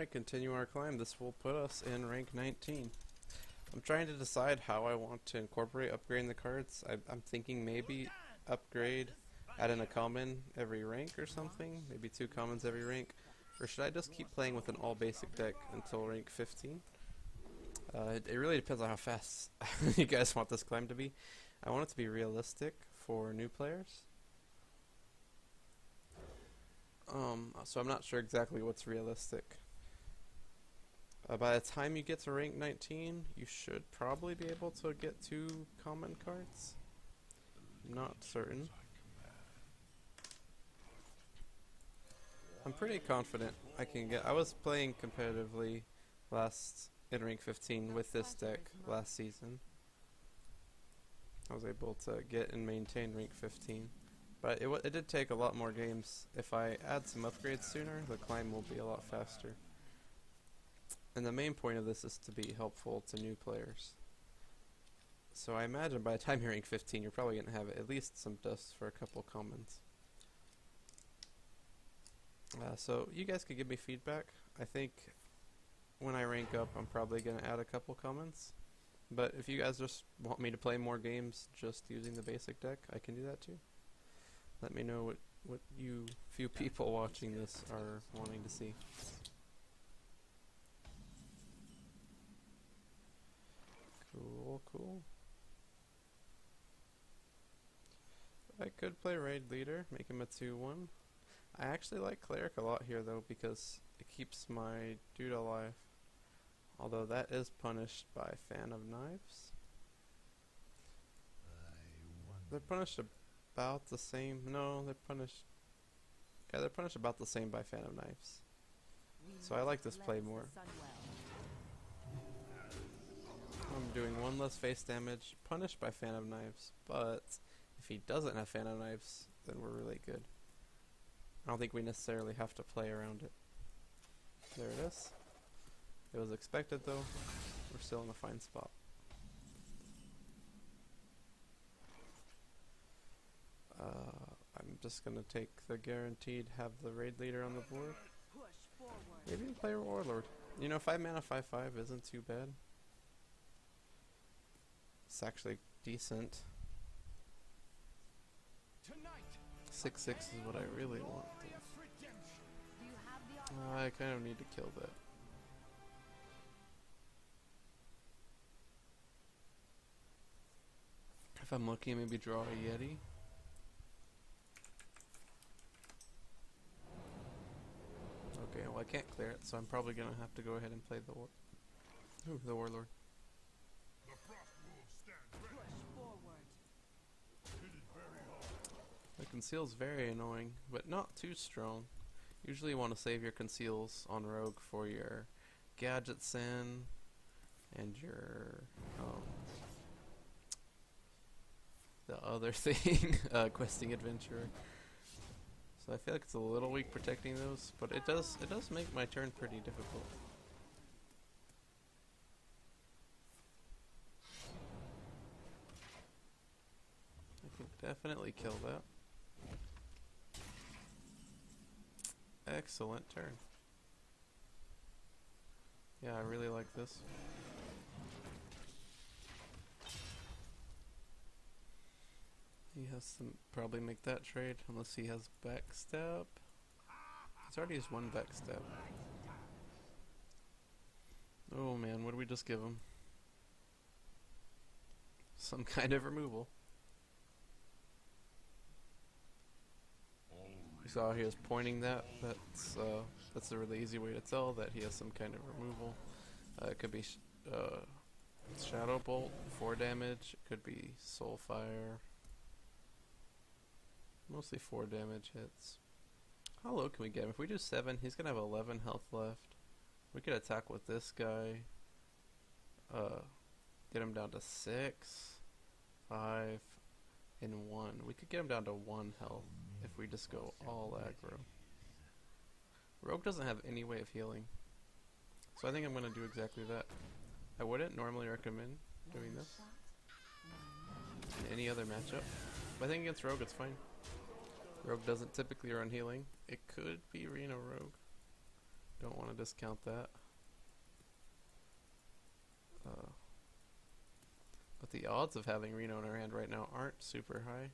Alright, continue our climb. This will put us in rank 19. I'm trying to decide how I want to incorporate upgrading the cards. I'm thinking maybe upgrade, add in a common every rank or something. Maybe 2 commons every rank. Or should I just keep playing with an all basic deck until rank 15? It really depends on how fast you guys want this climb to be. I want it to be realistic for new players. So I'm not sure exactly what's realistic. By the time you get to rank 19, you should probably be able to get 2 common cards. I'm not certain. I'm pretty confident I can get. I was playing competitively in rank 15 with this deck last season. I was able to get and maintain rank 15. But it did take a lot more games. If I add some upgrades sooner, the climb will be a lot faster. And the main point of this is to be helpful to new players. So I imagine by the time you're rank 15, you're probably going to have at least some dust for a couple commons. So you guys could give me feedback. I think when I rank up, I'm probably going to add a couple commons. But if you guys just want me to play more games just using the basic deck, I can do that too. Let me know what you few people watching this are wanting to see. Cool. I could play Raid Leader, make him a 2-1. I actually like Cleric a lot here though because it keeps my dude alive. Although that is punished by Fan of Knives. They're punished about the same. No, they're punished. Yeah, they're punished about the same by Fan of Knives. So I like this play more. I'm doing 1 less face damage, punished by Fan of Knives, but if he doesn't have Fan of Knives, then we're really good. I don't think we necessarily have to play around it. There it is. It was expected though. We're still in a fine spot. I'm just gonna take the guaranteed have the Raid Leader on the board. Maybe play Warlord. You know, 5 mana 5/5 isn't too bad. It's actually decent. 6/6 is what I really want. I kind of need to kill that. If I'm lucky, maybe draw a Yeti. Okay, well I can't clear it, so I'm probably gonna have to go ahead and play the Warlord. The conceal's very annoying, but not too strong. Usually you want to save your conceals on Rogue for your Gadget Sin and your the other thing, Questing Adventurer. So I feel like it's a little weak protecting those, but it does make my turn pretty difficult. I can definitely kill that. Excellent turn. Yeah, I really like this. He has to probably make that trade unless he has backstab. He's already used 1 backstab. Oh man, what did we just give him? Some kind of removal. You saw he was pointing that. That's a really easy way to tell that he has some kind of removal. It could be Shadow Bolt, 4 damage. It could be Soulfire. Mostly 4 damage hits. How low can we get him? If we do 7, he's gonna have 11 health left. We could attack with this guy. Get him down to 6, 5, and 1. We could get him down to 1 health if we just go all aggro. Rogue doesn't have any way of healing, so I think I'm gonna do exactly that. I wouldn't normally recommend doing this in any other matchup, but I think against Rogue it's fine. Rogue doesn't typically run healing. It could be Reno Rogue. Don't want to discount that. But the odds of having Reno in her hand right now aren't super high.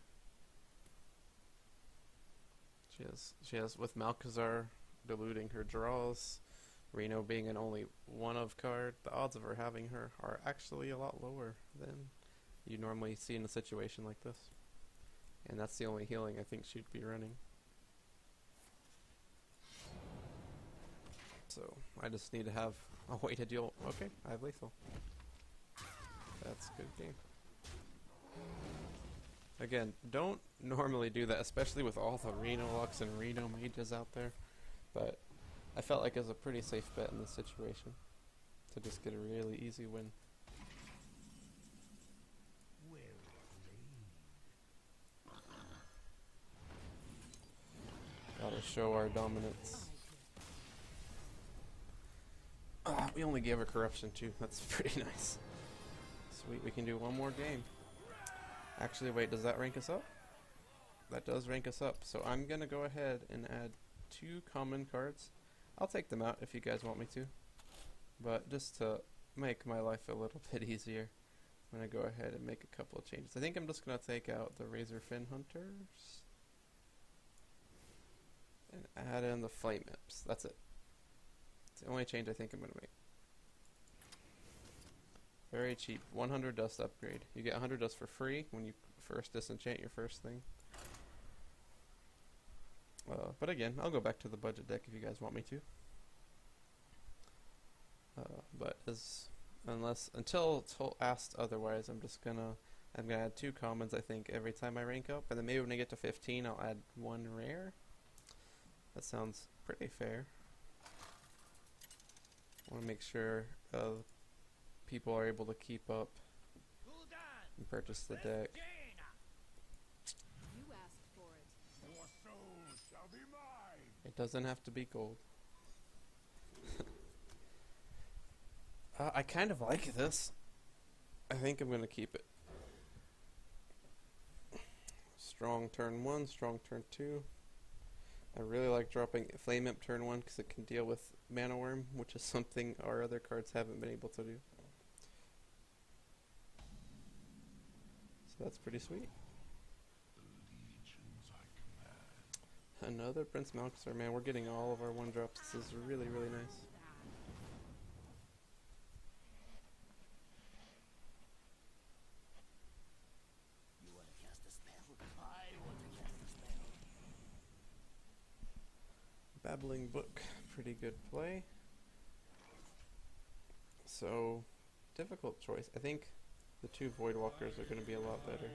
She has with Malcazar diluting her draws, Reno being an only one of card, the odds of her having her are actually a lot lower than you normally see in a situation like this. And that's the only healing I think she'd be running. So I just need to have a way to deal. Okay, I have lethal. That's a good game. Again, don't normally do that, especially with all the Reno Lux and Reno mages out there. But I felt like it was a pretty safe bet in this situation to just get a really easy win. Gotta show our dominance. We only gave her corruption too. That's pretty nice. Sweet, we can do one more game. Actually, wait, does that rank us up? That does rank us up. So I'm gonna go ahead and add 2 common cards. I'll take them out if you guys want me to. But just to make my life a little bit easier, I'm gonna go ahead and make a couple of changes. I think I'm just gonna take out the Razor Fin Hunters and add in the Flame Imps. That's it. It's the only change I think I'm gonna make. Very cheap. 100 dust upgrade. You get 100 dust for free when you first disenchant your first thing. But again, I'll go back to the budget deck if you guys want me to. But until asked otherwise, I'm gonna add 2 commons I think every time I rank up, and then maybe when I get to 15, I'll add 1 rare. That sounds pretty fair. I want to make sure people are able to keep up and purchase the deck. You asked for it. Your soul shall be mine. It doesn't have to be gold. I kind of like this. I think I'm going to keep it. Strong turn 1, strong turn 2. I really like dropping Flame Imp turn 1 because it can deal with Mana Worm, which is something our other cards haven't been able to do. So that's pretty sweet. Another Prince Malcazar. Man, we're getting all of our 1-drops. This is really, really nice. You want to cast a spell? I want to cast a spell. Babbling Book. Pretty good play. So, difficult choice. I think the 2 Voidwalkers are going to be a lot better.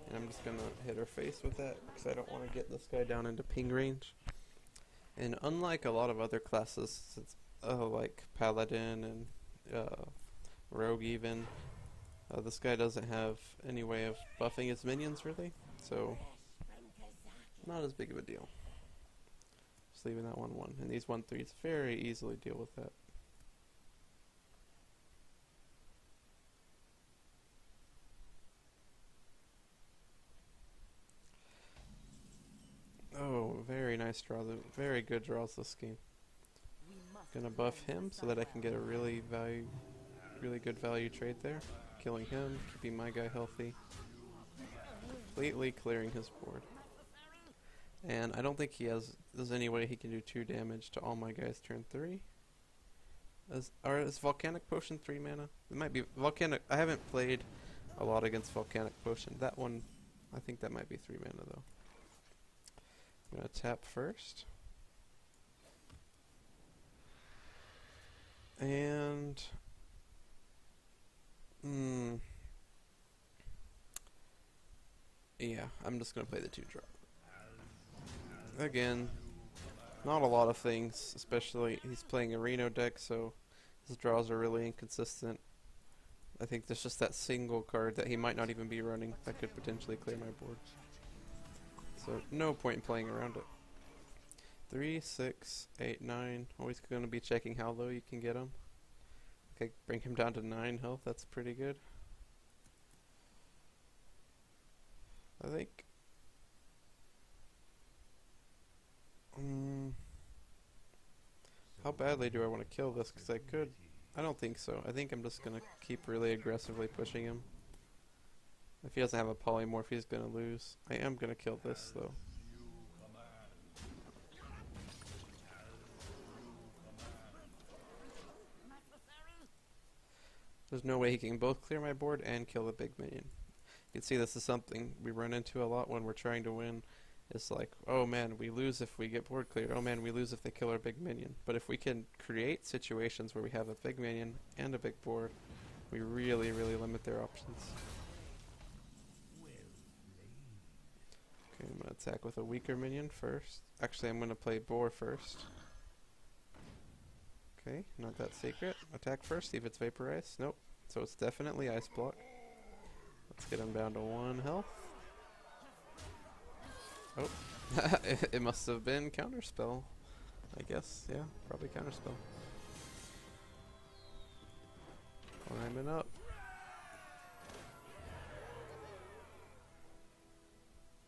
And I'm just going to hit her face with that because I don't want to get this guy down into ping range. And unlike a lot of other classes, like Paladin and Rogue even, this guy doesn't have any way of buffing his minions really. So, not as big of a deal. Just leaving that 1/1. And these 1/3s very easily deal with that. Oh, very nice draw. Very good draws this game. Gonna buff him so that I can get a really good value trade there. Killing him, keeping my guy healthy. Completely clearing his board. And I don't think there's any way he can do 2 damage to all my guys turn 3. Is Volcanic Potion 3 mana? It might be Volcanic. I haven't played a lot against Volcanic Potion. That one, I think that might be 3 mana though. I'm gonna tap first. And yeah, I'm just gonna play the 2-drop. Again, not a lot of things, especially he's playing a Reno deck, so his draws are really inconsistent. I think there's just that single card that he might not even be running that could potentially clear my board. So no point in playing around it. 3, 6, 8, 9. Always going to be checking how low you can get him. Okay, bring him down to 9 health. That's pretty good. I think. How badly do I want to kill this? Because I could... I don't think so. I think I'm just going to keep really aggressively pushing him. If he doesn't have a polymorph, he's going to lose. I am going to kill this, though. There's no way he can both clear my board and kill the big minion. You can see this is something we run into a lot when we're trying to win. It's like, oh man, we lose if we get board cleared. Oh man, we lose if they kill our big minion. But if we can create situations where we have a big minion and a big board, we really, really limit their options. Okay, I'm going to attack with a weaker minion first. Actually, I'm going to play boar first. Okay, not that secret. Attack first, see if it's vaporized. Nope. So it's definitely ice block. Let's get him down to 1 health. Oh, it must have been counterspell. I guess, yeah, probably counterspell. Climbing up.